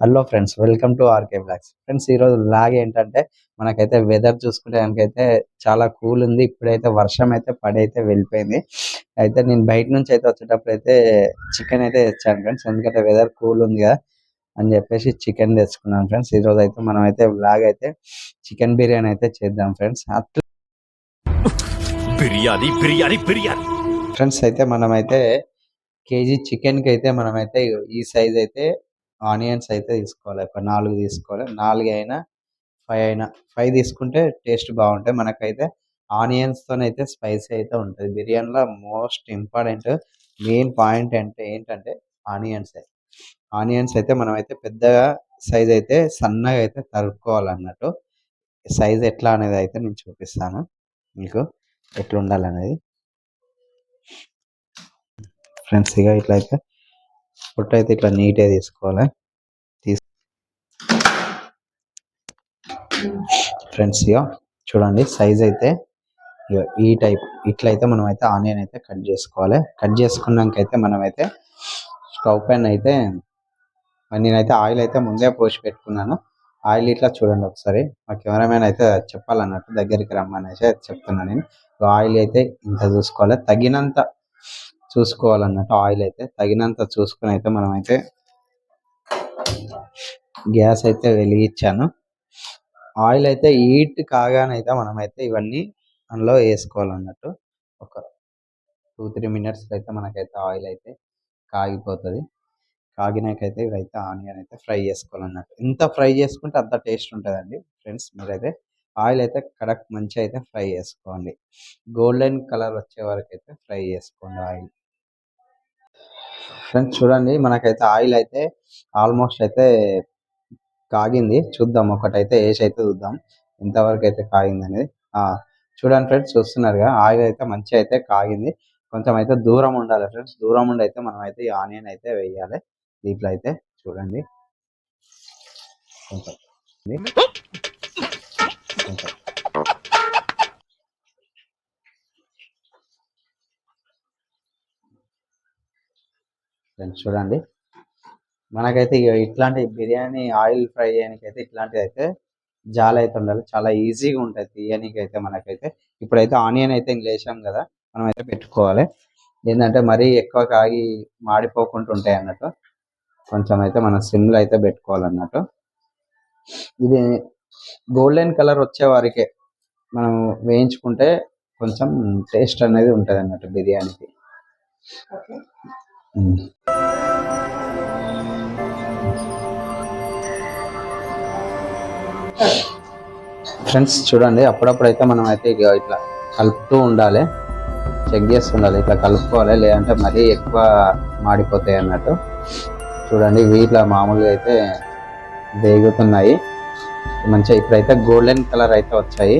Hello friends, welcome to RK blogs. Friends, ఈరోజు blog ఏంటంటే మనకైతే వెదర్ చూసుకుంటే మనకైతే చాలా కూల్ ఉంది. ఇప్పుడైతే వర్షం అయితే పడి అయితే వెళ్ళిపోయింది. అయితే నేను బయట నుంచి అయితే వచ్చేటప్పుడు అయితే చికెన్ అయితే తెచ్చాను ఫ్రెండ్స్. ఎందుకంటే వెదర్ కూల్ ఉంది కదా అని చెప్పేసి చికెన్ తెచ్చుకున్నాను ఫ్రెండ్స్. ఈరోజు అయితే మనం అయితే బ్లాగ్ అయితే చికెన్ బిర్యానీ అయితే చేద్దాం ఫ్రెండ్స్. బిర్యానీ బిర్యానీ బిర్యానీ ఫ్రెండ్స్, అయితే మనమైతే కేజీ చికెన్కి అయితే మనమైతే ఈ సైజ్ అయితే ఆనియన్స్ అయితే తీసుకోవాలి. ఒక 4 తీసుకోవాలి. 4 అయినా 5 అయినా 5 తీసుకుంటే టేస్ట్ బాగుంటాయి. మనకైతే ఆనియన్స్తోనైతే స్పైసీ అయితే ఉంటుంది. బిర్యానీలో మోస్ట్ ఇంపార్టెంట్ మెయిన్ పాయింట్ అంటే ఏంటంటే ఆనియన్స్. ఆనియన్స్ అయితే మనమైతే పెద్దగా సైజ్ అయితే సన్నగా అయితే తరుక్కోవాలన్నట్టు. సైజ్ ఎట్లా అనేది అయితే నేను చూపిస్తాను మీకు, ఎట్లా ఉండాలనేది. ఫ్రెండ్స్, ఇక ఇట్లా అయితే పొట్టు అయితే ఇట్లా నీట్గా తీసుకోవాలి. ఫ్రెండ్స్, ఇక చూడండి సైజ్ అయితే ఈ టైప్ ఇట్లయితే మనం అయితే ఆనియన్ అయితే కట్ చేసుకోవాలి. కట్ చేసుకున్నాకైతే మనమైతే స్టవ్ పైన అయితే నేనైతే ఆయిల్ అయితే ముందే పోసి పెట్టుకున్నాను. ఆయిల్ ఇట్లా చూడండి ఒకసారి. మా కెమెరామెన్ అయితే చెప్పాలన్నట్టు దగ్గరికి రమ్మనేసి అయితే చెప్తున్నాను నేను. ఆయిల్ అయితే ఇంత చూసుకోవాలి, తగినంత చూసుకోవాలన్నట్టు. ఆయిల్ అయితే తగినంత చూసుకుని అయితే మనమైతే గ్యాస్ అయితే వెలిగించాను. ఆయిల్ అయితే హీట్ కాగానైతే మనమైతే ఇవన్నీ అందులో వేసుకోవాలన్నట్టు. ఒక 2-3 మినిట్స్ అయితే మనకైతే ఆయిల్ అయితే కాగిపోతుంది. కాగినాకైతే ఇవైతే ఆనియన్ అయితే ఫ్రై చేసుకోవాలన్నట్టు. ఎంత ఫ్రై చేసుకుంటే అంత టేస్ట్ ఉంటుందండి ఫ్రెండ్స్. మీరైతే ఆయిల్ అయితే కరెక్ట్ మంచిగా అయితే ఫ్రై చేసుకోండి. గోల్డెన్ కలర్ వచ్చే వరకు అయితే ఫ్రై చేసుకోండి ఆయిల్. ఫ్రెండ్స్, చూడండి మనకైతే ఆయిల్ అయితే ఆల్మోస్ట్ అయితే కాగింది. చూద్దాం, ఒకటైతే వేసి అయితే చూద్దాం ఎంతవరకు అయితే కాగింది అనేది. చూడండి ఫ్రెండ్స్, చూస్తున్నారుగా ఆయిల్ అయితే మంచిగా అయితే కాగింది. కొంచెం అయితే దూరం ఉండాలి ఫ్రెండ్స్. దూరం ఉండి అయితే మనం అయితే ఈ ఆనియన్ అయితే వేయాలి దీంట్లో అయితే. చూడండి ఫ్రెండ్స్, చూడండి మనకైతే ఇట్లాంటి బిర్యానీ ఆయిల్ ఫ్రై చేయడానికి అయితే ఇట్లాంటిది అయితే జాలి అయితే ఉండాలి. చాలా ఈజీగా ఉంటుంది తీయడానికి అయితే మనకైతే. ఇప్పుడైతే ఆనియన్ అయితే ఇంక వేసాం కదా, మనం అయితే పెట్టుకోవాలి. ఏంటంటే మరీ ఎక్కువ కాగి మాడిపోకుండా ఉంటాయి అన్నట్టు. కొంచెం అయితే మనం సిమ్లో అయితే పెట్టుకోవాలన్నట్టు. ఇది గోల్డెన్ కలర్ వచ్చే వారికే మనం వేయించుకుంటే కొంచెం టేస్ట్ అనేది ఉంటుంది అన్నట్టు బిర్యానీకి. ఫ్రెండ్స్, చూడండి అప్పుడప్పుడు అయితే మనం అయితే ఇట్లా కలుపుతూ ఉండాలి, చెక్ చేస్తుండాలి. ఇట్లా కలుపుకోవాలి, లేదంటే మరీ ఎక్కువ మాడిపోతాయి అన్నట్టు. చూడండి వీటిలో మామూలుగా అయితే వేగుతున్నాయి మంచిగా. ఇప్పుడైతే గోల్డెన్ కలర్ అయితే వచ్చాయి.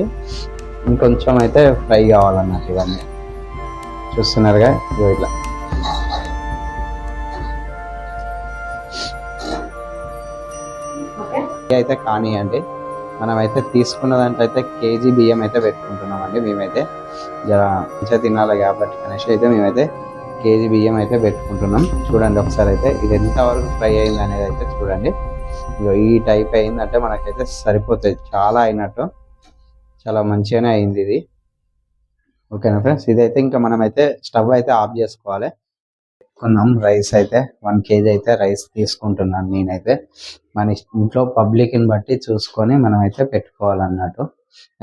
ఇంకొంచెం అయితే ఫ్రై కావాలన్నట్టు. ఇవన్నీ చూస్తున్నారుగా ఇట్లా. అయితే కానివ్వండి, మనమైతే తీసుకున్న దాంట్లో అయితే కేజీ బియ్యం అయితే పెట్టుకుంటున్నామండి. మేమైతే జర మంచిగా తినాలి కాబట్టి అనేసి అయితే మేమైతే కేజీ బియ్యం అయితే పెట్టుకుంటున్నాం. చూడండి ఒకసారి అయితే ఇది ఎంతవరకు ఫ్రై అయింది అనేది అయితే చూడండి. ఈ టైప్ అయిందంటే మనకైతే సరిపోతుంది. చాలా అయినట్టు, చాలా మంచిగానే అయింది ఇది. ఓకేనా ఫ్రెండ్స్, ఇదైతే ఇంకా మనమైతే స్టవ్ అయితే ఆఫ్ చేసుకోవాలి. కొన్నాం రైస్ అయితే 1 కేజీ అయితే రైస్ తీసుకుంటున్నాను నేనైతే. మన ఇంట్లో పబ్లిక్ని బట్టి చూసుకొని మనం అయితే పెట్టుకోవాలన్నట్టు.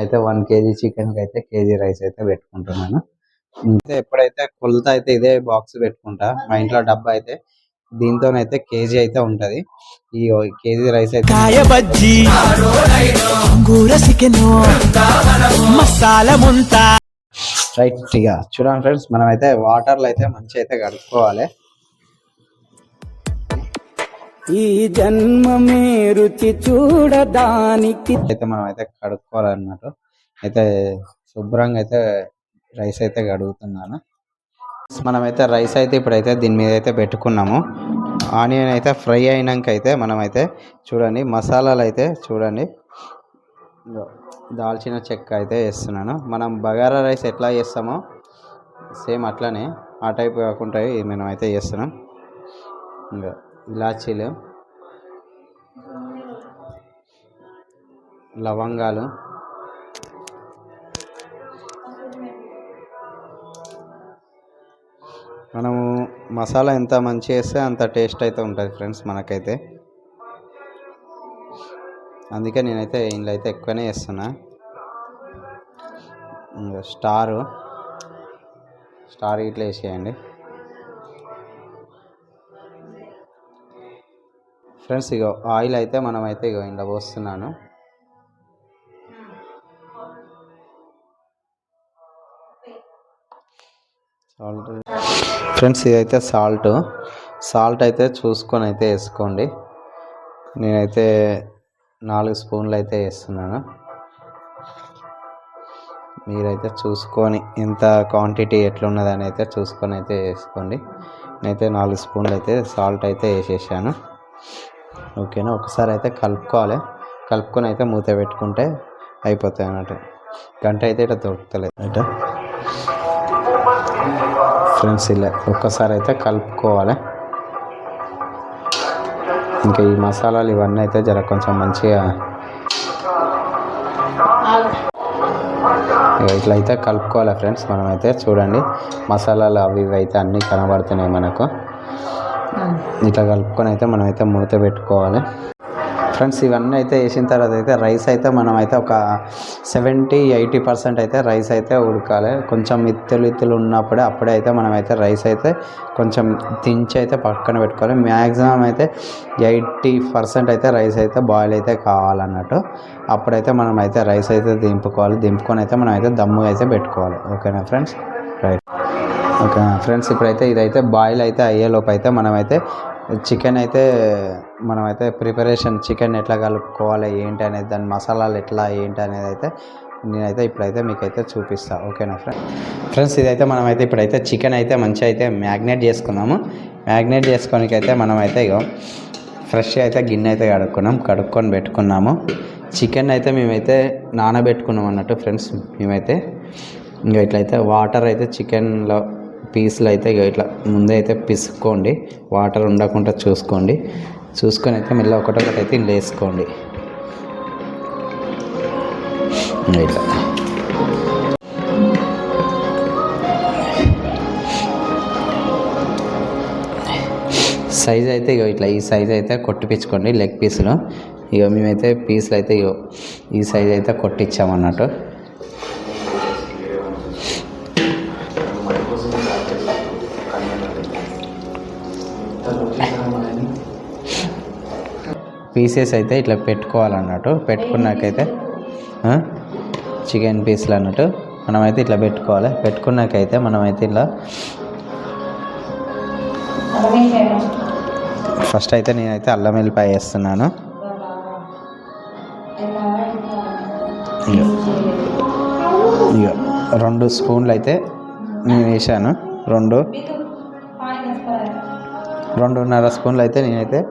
అయితే 1 కేజీ చికెన్కి అయితే కేజీ రైస్ అయితే పెట్టుకుంటున్నాను. ఎప్పుడైతే కొలత అయితే ఇదే బాక్స్ పెట్టుకుంటా. మా ఇంట్లో డబ్బా అయితే దీంతోనైతే కేజీ అయితే ఉంటది. ఈ కేజీ రైస్ అయితే రైట్. ఇక చూడండి ఫ్రెండ్స్, మనం అయితే వాటర్లో అయితే మంచిగా అయితే కడుక్కోవాలి. ఈ జన్మమే రుచి చూడడానికి అయితే మనం అయితే కడుక్కోవాలన్నట్టు. అయితే శుభ్రంగా అయితే రైస్ అయితే కడుగుతున్నాను. మనమైతే రైస్ అయితే ఇప్పుడైతే దీని మీద అయితే పెట్టుకున్నాము. ఆనియన్ అయితే ఫ్రై అయినాక అయితే మనమైతే చూడండి మసాలాలు అయితే చూడండి. దాల్చిన చెక్క అయితే వేస్తున్నాను. మనం బగారా రైస్ ఎట్లా చేస్తామో సేమ్ అట్లానే ఆ టైప్ కాకుండా మనం అయితే చేస్తున్నాం. ఇంకా ఇలాచీలు, లవంగాలు, మనము మసాలా ఎంత మంచి వేస్తే అంత టేస్ట్ అయితే ఉంటుంది ఫ్రెండ్స్ మనకైతే. అందుకే నేనైతే ఇందులో అయితే ఎక్కువనే వేస్తున్నా. స్టార్ ఇట్లా వేసేయండి ఫ్రెండ్స్. ఇగో ఆయిల్ అయితే మనమైతే ఇగో ఇంట్లో పోస్తున్నాను. సాల్ట్ ఫ్రెండ్స్, ఇదైతే సాల్ట్ అయితే చూసుకొని అయితే వేసుకోండి. నేనైతే 4 స్పూన్లు అయితే వేస్తున్నాను. మీరైతే చూసుకొని ఎంత క్వాంటిటీ ఎట్లున్నదని అయితే చూసుకొని అయితే వేసుకోండి. నేనైతే 4 స్పూన్లు అయితే సాల్ట్ అయితే వేసేసాను. ఓకేనా, ఒకసారి అయితే కలుపుకొని అయితే మూత పెట్టుకుంటే అయిపోతాయి అన్నట్టు. గంట అయితే ఇట్లా దొరుకుతలేదు అయితే ఫ్రెండ్స్. ఇలా ఒక్కసారి అయితే కలుపుకోవాలి. ఇంకా ఈ మసాలాలు ఇవన్నీ అయితే జర కొంచెం మంచిగా ఇట్లా అయితే కలుపుకోవాలి ఫ్రెండ్స్. మనమైతే చూడండి మసాలాలు అవి ఇవి అయితే అన్నీ కనబడుతున్నాయి మనకు. ఇట్లా కలుపుకొని అయితే మనమైతే మూత పెట్టుకోవాలి ఫ్రెండ్స్. ఇవన్నీ అయితే వేసిన తర్వాత అయితే రైస్ అయితే మనమైతే ఒక 70-80% అయితే రైస్ అయితే ఉడకాలి. కొంచెం ఇత్తులు ఉన్నప్పుడే అప్పుడే అయితే మనమైతే రైస్ అయితే కొంచెం దించి అయితే పక్కన పెట్టుకోవాలి. మ్యాక్సిమం అయితే 80% అయితే రైస్ అయితే బాయిల్ అయితే కావాలన్నట్టు. అప్పుడైతే మనం అయితే రైస్ అయితే దింపుకొని అయితే మనం అయితే దమ్ము అయితే పెట్టుకోవాలి. ఓకేనా ఫ్రెండ్స్, రైట్. ఓకే ఫ్రెండ్స్, ఇప్పుడైతే ఇదైతే బాయిల్ అయితే అయ్యేలోపు అయితే మనమైతే మనమైతే ప్రిపరేషన్ చికెన్ ఎట్లా కలుపుకోవాలి ఏంటి అనేది, దాని మసాలాలు ఎట్లా ఏంటి అనేది అయితే నేనైతే ఇప్పుడైతే మీకైతే చూపిస్తాను. ఓకేనా ఫ్రెండ్స్, ఇదైతే మనమైతే ఇప్పుడైతే చికెన్ అయితే మంచిగా అయితే మ్యాగ్నేట్ చేసుకున్నాము. మ్యాగ్నేట్ చేసుకోనికైతే మనమైతే ఇగో ఫ్రెష్గా అయితే గిన్నె అయితే కడుక్కొని పెట్టుకున్నాము. చికెన్ అయితే మేమైతే నానబెట్టుకున్నాం అన్నట్టు ఫ్రెండ్స్. మేమైతే ఇంకా ఇట్లయితే వాటర్ అయితే చికెన్లో పీసులు అయితే ఇట్లా ముందే అయితే పిసుకోండి. వాటర్ ఉండకుండా చూసుకొని అయితే మళ్ళీ ఒకటొకటి అయితే ఇందులో వేసుకోండి. ఇట్లా సైజ్ అయితే ఇట్లా ఈ సైజ్ అయితే కొట్టిపించుకోండి లెగ్ పీసులు. మేమైతే పీసులు అయితే ఈ సైజ్ అయితే కొట్టించామన్నట్టు. పీసెస్ అయితే ఇట్లా పెట్టుకోవాలన్నట్టు. పెట్టుకున్నాకైతే చికెన్ పీసులు అన్నట్టు మనమైతే ఇట్లా పెట్టుకోవాలి. పెట్టుకున్నాకైతే మనమైతే ఇలా ఫస్ట్ అయితే నేనైతే అల్లం వెల్లిపాయ వేస్తున్నాను. ఇక 2 స్పూన్లు అయితే నేను వేసాను. 2.5 స్పూన్లు అయితే నేనైతే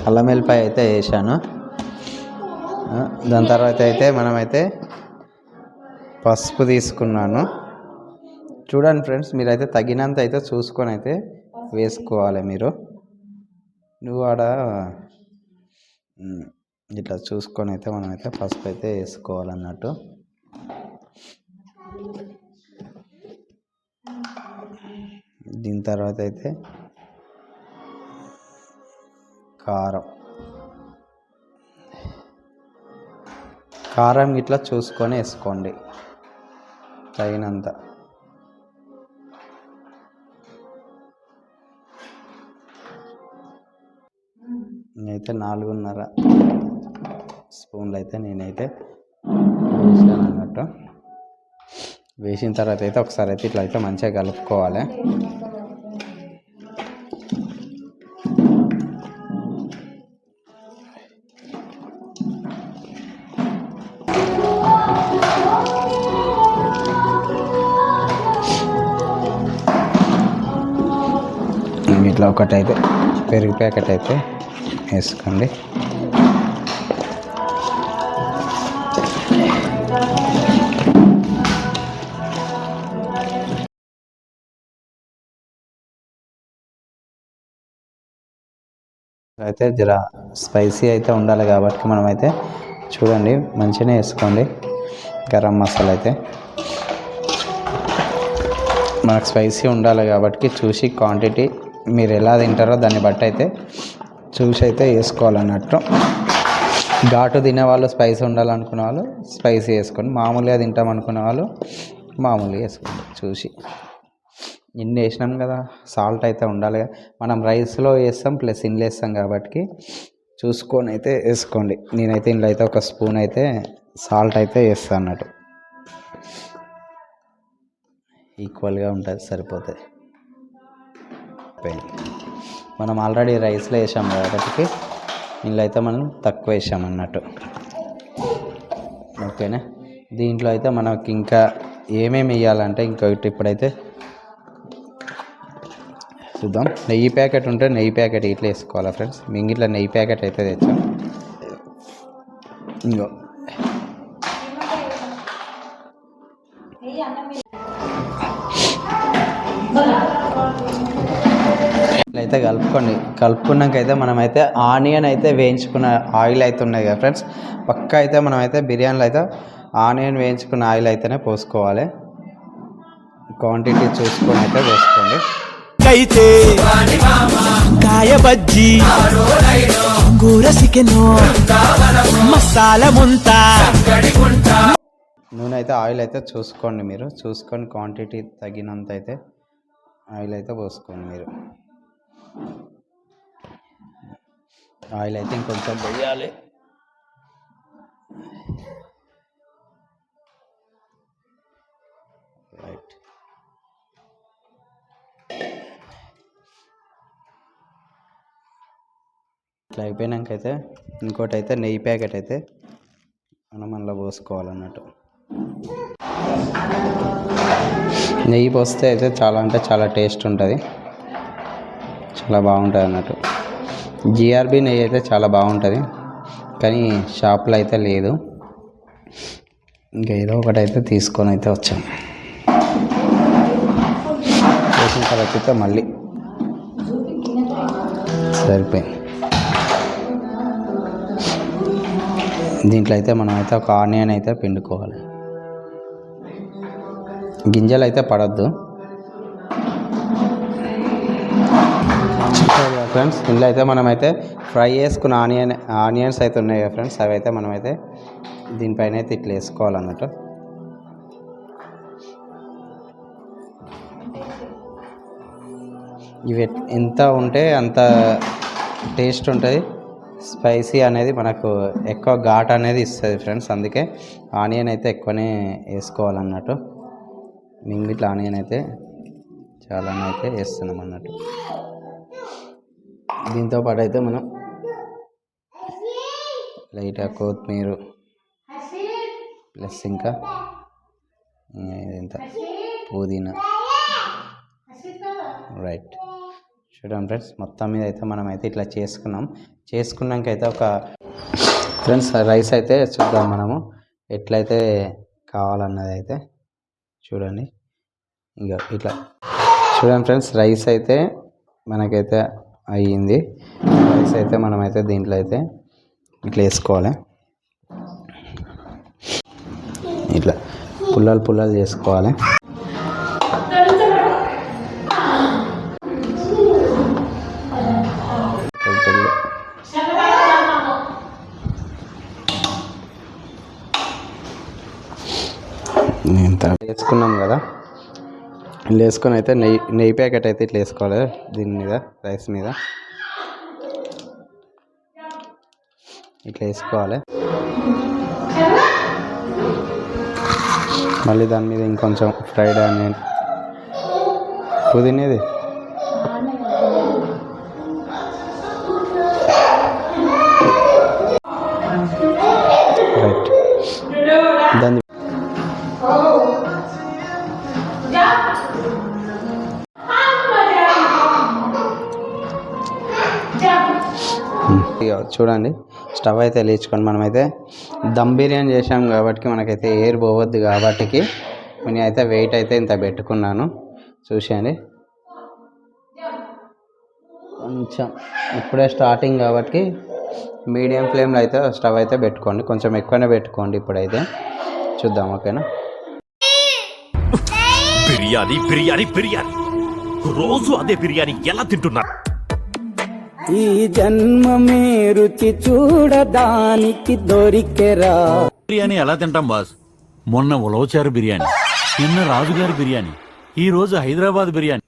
అల్లం వెల్లిపాయ అయితే వేసాను. దాని తర్వాత అయితే మనమైతే పసుపు తీసుకున్నాను. చూడండి ఫ్రెండ్స్, మీరైతే తగినంత అయితే చూసుకొని అయితే వేసుకోవాలి. నువ్వు ఆడ ఇట్లా చూసుకొని అయితే మనమైతే పసుపు అయితే వేసుకోవాలన్నట్టు. దీని తర్వాత అయితే కారం ఇట్లా చూసుకొని వేసుకోండి తగినంత. నేనైతే 4.5 స్పూన్లు అయితే నేనైతే వేసాను అన్నట్టు. వేసిన తర్వాత అయితే ఒకసారి అయితే ఇట్లా అయితే మంచిగా కలుపుకోవాలి. ఇట్లా ఒకటైతే పెరుగు ప్యాకెట్ అయితే వేసుకోండి. అయితే జర స్పైసీ అయితే ఉండాలి కాబట్టి మనమైతే చూడండి మంచిగానే వేసుకోండి. గరం మసాలా అయితే మనకు స్పైసీ ఉండాలి కాబట్టి చూసి క్వాంటిటీ మీరు ఎలా తింటారో దాన్ని బట్టి అయితే చూసి అయితే వేసుకోవాలన్నట్టు. ఘాటు తినేవాళ్ళు స్పైసీ ఉండాలనుకునే వాళ్ళు స్పైసీ వేసుకోండి, మామూలుగా తింటాం అనుకునే వాళ్ళు మామూలుగా వేసుకోండి చూసి. ఇన్ని వేసినాం కదా, సాల్ట్ అయితే ఉండాలి కదా, మనం రైస్లో వేస్తాం ప్లస్ ఇందులో వేస్తాం కాబట్టి చూసుకొని అయితే వేసుకోండి. నేనైతే ఇందులో అయితే ఒక స్పూన్ అయితే సాల్ట్ అయితే వేస్తాను అన్నట్టు, ఈక్వల్గా ఉంటుంది, సరిపోతుంది. మనం ఆల్రెడీ రైస్లో వేసాం కాబట్టి ఇందులో అయితే మనం తక్కువ వేసాం అన్నట్టు. ఓకేనా, దీంట్లో అయితే మనకి ఇంకా ఏమేమి వేయాలంటే ఇంకొకటి ఇప్పుడైతే చూద్దాం. నెయ్యి ప్యాకెట్ ఉంటే నెయ్యి ప్యాకెట్ ఇట్లా వేసుకోవాలా ఫ్రెండ్స్. మేము ఇట్లా నెయ్యి ప్యాకెట్ అయితే తెచ్చాం. ఇంకో ఇట్లయితే కలుపుకున్నాక అయితే మనమైతే ఆనియన్ అయితే వేయించుకున్న ఆయిల్ అయితే ఉన్నాయి కదా ఫ్రెండ్స్, పక్కా అయితే మనమైతే బిర్యానీలో అయితే ఆనియన్ వేయించుకున్న ఆయిల్ అయితేనే పోసుకోవాలి. క్వాంటిటీ చూసుకొని అయితే పోసుకోండి. అయితే కాయ బజ్జీ గూర చికెన్ మసాలా ముంత నూనె అయితే ఆయిల్ అయితే చూసుకోండి, మీరు చూసుకొని క్వాంటిటీ తగినంత అయితే ఆయిల్ అయితే పోసుకోండి. మీరు ఆయిల్ అయితే ఇంకొంచెం వేయాలి. రైట్, ఇట్లా అయిపోయినాక అయితే ఇంకోటి అయితే నెయ్యి ప్యాకెట్ అయితే మనం అందులో పోసుకోవాలన్నట్టు. నెయ్యి పోస్తే అయితే చాలా అంటే చాలా టేస్ట్ ఉంటుంది, చాలా బాగుంటుంది అన్నట్టు. జిఆర్బి నెయ్యి అయితే చాలా బాగుంటుంది, కానీ షాప్లో అయితే లేదు. ఇంకా ఏదో ఒకటి అయితే తీసుకొని అయితే వచ్చాం. చేసిన తర్వాత అయితే మళ్ళీ సరిపోయింది. దీంట్లో అయితే మనం అయితే ఒక ఆనియన్ అయితే పిండుకోవాలి. గింజలు అయితే పడద్దు ఫ్రెండ్స్. ఇందులో అయితే మనమైతే ఫ్రై చేసుకున్న ఆనియన్స్ అయితే ఉన్నాయి కదా ఫ్రెండ్స్, అవి అయితే మనమైతే దీనిపైన అయితే ఇట్లా వేసుకోవాలన్నట్టు. ఇవి ఎంత ఉంటే అంత టేస్ట్ ఉంటుంది, స్పైసీ అనేది మనకు ఎక్కువ ఘాట్ అనేది ఇస్తుంది ఫ్రెండ్స్. అందుకే ఆనియన్ అయితే ఎక్కువనే వేసుకోవాలన్నట్టు. మేము ఇట్లా ఆనియన్ అయితే చాలానే అయితే వేస్తున్నాం అన్నట్టు. దీంతో పాటు అయితే మనం లైట్గా కొత్తిమీర ప్లస్ ఇంకా ఇంత పుదీనా. రైట్, చూడండి ఫ్రెండ్స్, మొత్తం మీద అయితే మనం అయితే ఇట్లా చేసుకున్నాక అయితే ఒక ఫ్రెండ్స్ రైస్ అయితే చూద్దాం మనము ఎట్లయితే కావాలన్నది అయితే చూడండి. ఇంకా ఇట్లా చూడండి ఫ్రెండ్స్, రైస్ అయితే మనకైతే అయ్యింది. రైస్ అయితే మనమైతే దీంట్లో అయితే ఇట్లా వేసుకోవాలి, ఇట్లా పుల్లలు చేసుకోవాలి. వేసుకున్నాం కదా, ఇట్లా వేసుకొని అయితే నెయ్యి ప్యాకెట్ అయితే ఇట్లా వేసుకోవాలి దీని మీద, రైస్ మీద ఇట్లా వేసుకోవాలి. మళ్ళీ దాని మీద ఇంకొంచెం ఫ్రైడ్ ఆనియన్ పుదీనేది రైట్, దాన్ని చూడండి. స్టవ్ అయితే లేచుకొని మనమైతే దమ్ బిర్యానీ చేసాం కాబట్టి మనకైతే ఎయిర్ పోవద్దు కాబట్టి నేను అయితే వెయిట్ అయితే ఇంత పెట్టుకున్నాను. చూసేయండి, కొంచెం ఇప్పుడే స్టార్టింగ్ కాబట్టి మీడియం ఫ్లేమ్లో అయితే స్టవ్ అయితే పెట్టుకోండి, కొంచెం ఎక్కువనే పెట్టుకోండి. ఇప్పుడైతే చూద్దాం, ఓకేనా. బిర్యానీ బిర్యానీ బిర్యానీ, రోజు అదే బిర్యానీ ఎలా తింటున్నారు? ఈ జన్మమే రుచి చూడడానికి దొరికెరా. బిర్యానీ ఎలా తింటాం బాస్? మొన్న ఉలవచారు బిర్యానీ, నిన్న రాజుగారి బిర్యానీ, ఈ రోజు హైదరాబాద్ బిర్యానీ.